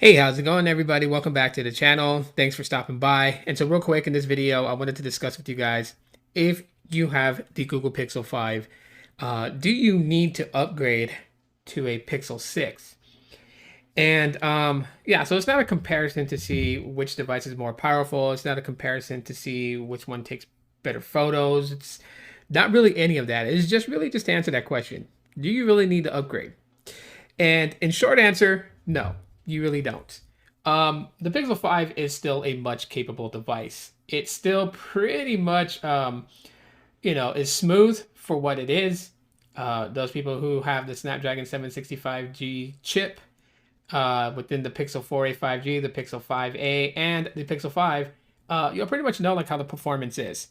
Hey, how's it going, everybody? Welcome back to the channel. Thanks for stopping by. And so real quick in this video, I wanted to discuss with you guys, if you have the Google Pixel 5, do you need to upgrade to a Pixel 6? And yeah, so it's not a comparison to see which device is more powerful. It's not a comparison to see which one takes better photos. It's not really any of that. It's just really just to answer that question. Do you really need to upgrade? And in short answer, no, you really don't. The Pixel 5 is still a much capable device. It's still pretty much, is smooth for what it is. Those people who have the Snapdragon 765G chip within the Pixel 4a 5G, the Pixel 5a, and the Pixel 5, you'll pretty much know like how the performance is.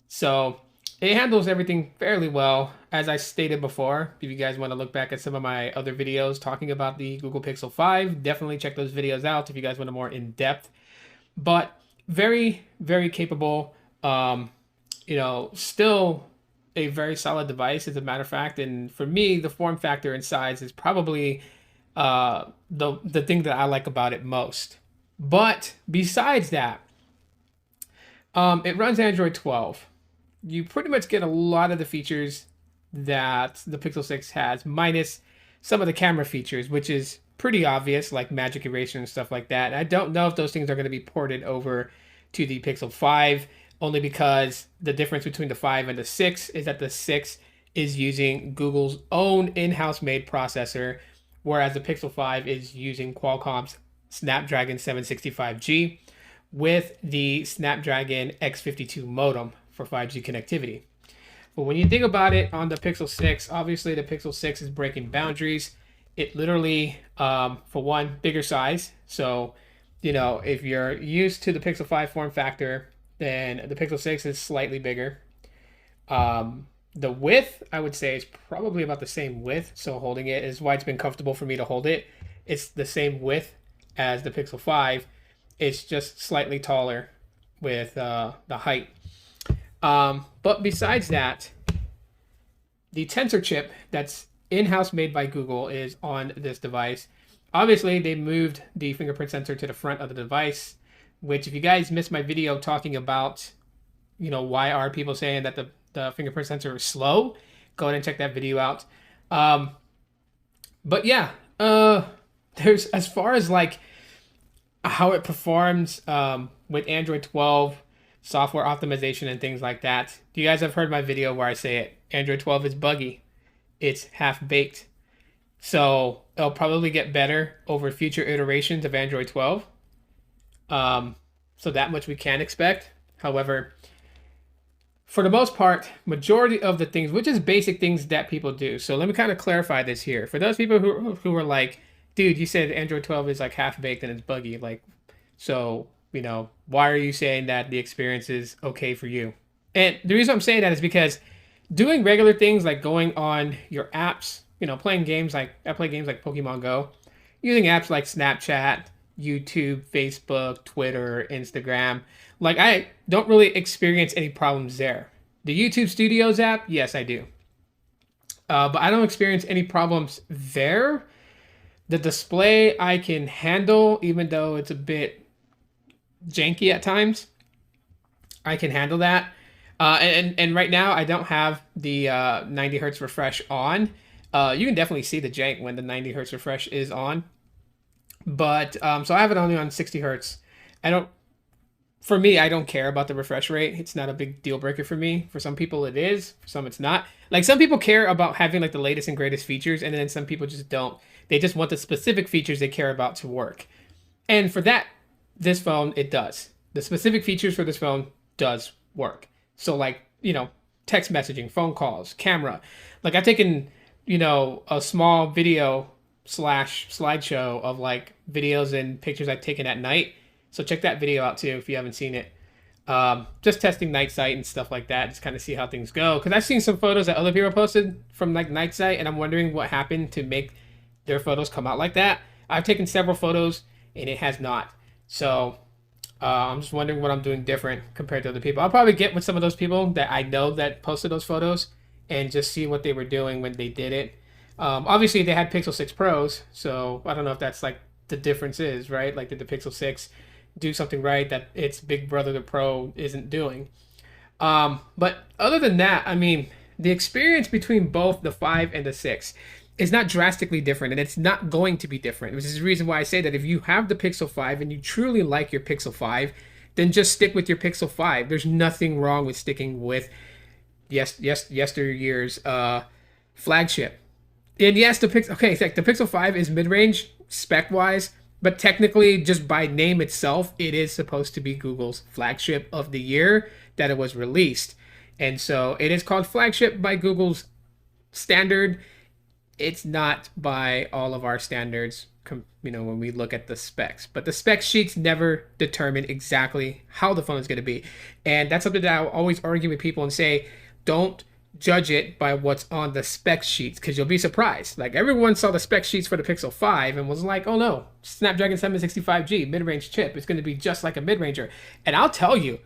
So it handles everything fairly well. As I stated before, if you guys want to look back at some of my other videos talking about the Google Pixel 5, definitely check those videos out if you guys want a more in-depth. But very, very capable. Still a very solid device, as a matter of fact. And for me, the form factor and size is probably the thing that I like about it most. But besides that, it runs Android 12. You pretty much get a lot of the features that the Pixel 6 has, minus some of the camera features, which is pretty obvious, like magic erasure and stuff like that. And I don't know if those things are going to be ported over to the Pixel 5, only because the difference between the 5 and the 6 is that the 6 is using Google's own in-house made processor, whereas the Pixel 5 is using Qualcomm's Snapdragon 765G with the Snapdragon X52 modem for 5G connectivity. But when you think about it on the Pixel 6, obviously the Pixel 6 is breaking boundaries. It literally, for one, bigger size. So, if you're used to the Pixel 5 form factor, then the Pixel 6 is slightly bigger. The width, I would say, is probably about the same width. So holding it is why it's been comfortable for me to hold it. It's the same width as the Pixel 5. It's just slightly taller with the height. But besides that, the Tensor chip that's in-house made by Google is on this device. Obviously, they moved the fingerprint sensor to the front of the device, which if you guys missed my video talking about, why are people saying that the fingerprint sensor is slow, go ahead and check that video out. But yeah, there's, as far as like how it performs with Android 12, software optimization and things like that. You guys have heard my video where I say it. Android 12 is buggy. It's half-baked. So it'll probably get better over future iterations of Android 12. So that much we can expect. However, for the most part, majority of the things, which is basic things that people do. So let me kind of clarify this here. For those people who are like, dude, you said Android 12 is like half-baked and it's buggy. Like, so why are you saying that the experience is okay for you? And the reason I'm saying that is because doing regular things like going on your apps, playing games like, I play games like Pokemon Go, using apps like Snapchat, YouTube, Facebook, Twitter, Instagram, like I don't really experience any problems there. The YouTube Studios app, yes, I do. But I don't experience any problems there. The display I can handle, even though it's a bit janky at times. I can handle that. And right now I don't have the 90 hertz refresh on. You can definitely see the jank when the 90 hertz refresh is on. But so I have it only on 60 hertz. For me, I don't care about the refresh rate. It's not a big deal breaker for me. For some people it is, for some it's not. Like some people care about having like the latest and greatest features, and then some people just don't. They just want the specific features they care about to work. And for that, this phone, it does. The specific features for this phone does work. So like, text messaging, phone calls, camera. Like I've taken, a small video / slideshow of like videos and pictures I've taken at night. So check that video out too if you haven't seen it. Just testing night sight and stuff like that. Just kind of see how things go. Because I've seen some photos that other people posted from like night sight, and I'm wondering what happened to make their photos come out like that. I've taken several photos and it has not. So I'm just wondering what I'm doing different compared to other people. I'll probably get with some of those people that I know that posted those photos and just see what they were doing when they did it. Obviously, they had Pixel 6 Pros, so I don't know if that's like the difference is, right? Like, did the Pixel 6 do something right that its big brother, the Pro, isn't doing? But other than that, I mean, the experience between both the 5 and the 6 is not drastically different, and it's not going to be different, which is the reason why I say that if you have the Pixel 5 and you truly like your Pixel 5, then just stick with your Pixel 5. There's nothing wrong with sticking with yesteryear's flagship. And yes, the Pixel 5 is mid-range spec-wise, but technically, just by name itself, it is supposed to be Google's flagship of the year that it was released. And so it is called flagship by Google's standard. It's not by all of our standards, when we look at the specs. But the spec sheets never determine exactly how the phone is going to be. And that's something that I'll always argue with people and say, don't judge it by what's on the spec sheets, because you'll be surprised. Like, everyone saw the spec sheets for the Pixel 5 and was like, oh no, Snapdragon 765G mid-range chip, it's going to be just like a mid-ranger. And I'll be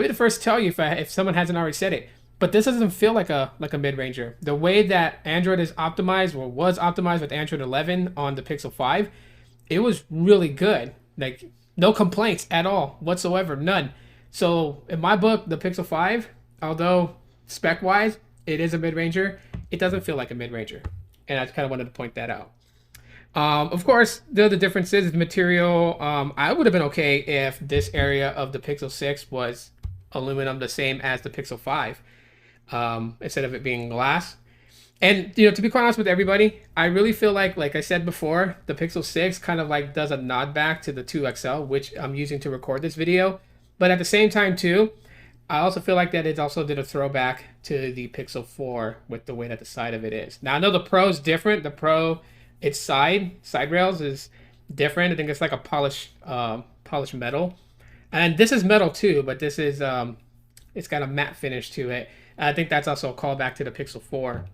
the first to tell you if someone hasn't already said it, but this doesn't feel like a mid-ranger. The way that Android is optimized, or was optimized with Android 11 on the Pixel 5, it was really good. Like, no complaints at all whatsoever, none. So in my book, the Pixel 5, although spec-wise it is a mid-ranger, it doesn't feel like a mid-ranger. And I kind of wanted to point that out. Of course, the other difference is the material. I would have been okay if this area of the Pixel 6 was aluminum, the same as the Pixel 5, instead of it being glass. And, to be quite honest with everybody, I really feel like I said before, the Pixel 6 kind of like does a nod back to the 2 XL, which I'm using to record this video. But at the same time, too, I also feel like that it also did a throwback to the Pixel 4 with the way that the side of it is. Now, I know the Pro is different. The Pro, its side rails is different. I think it's like a polished metal. And this is metal too, but this is, it's got a matte finish to it. I think that's also a callback to the Pixel 4.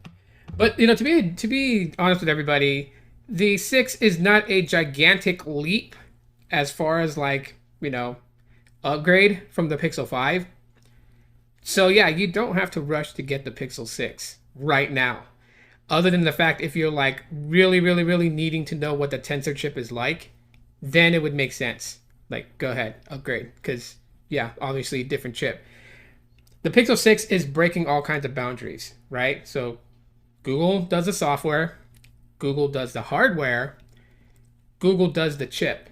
But, to be honest with everybody, the 6 is not a gigantic leap as far as upgrade from the Pixel 5. So yeah, you don't have to rush to get the Pixel 6 right now. Other than the fact, if you're like really, really, really needing to know what the Tensor chip is like, then it would make sense. Like, go ahead, upgrade. Because, yeah, obviously different chip. The Pixel 6 is breaking all kinds of boundaries, right? So Google does the software. Google does the hardware. Google does the chip.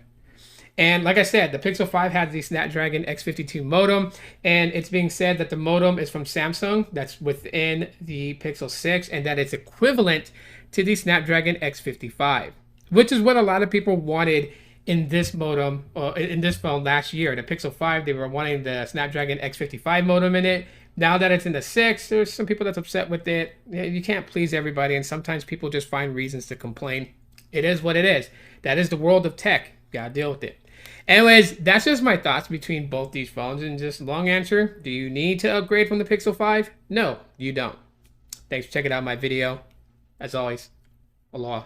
And like I said, the Pixel 5 has the Snapdragon X52 modem, and it's being said that the modem is from Samsung, that's within the Pixel 6, and that it's equivalent to the Snapdragon X55, which is what a lot of people wanted in this modem, in this phone last year. The Pixel 5, they were wanting the Snapdragon X55 modem in it. Now that it's in the 6, there's some people that's upset with it. You can't please everybody, and sometimes people just find reasons to complain. It is what it is. That is the world of tech. Gotta deal with it. Anyways, that's just my thoughts between both these phones. And just long answer, do you need to upgrade from the Pixel 5? No, you don't. Thanks for checking out my video. As always, aloha.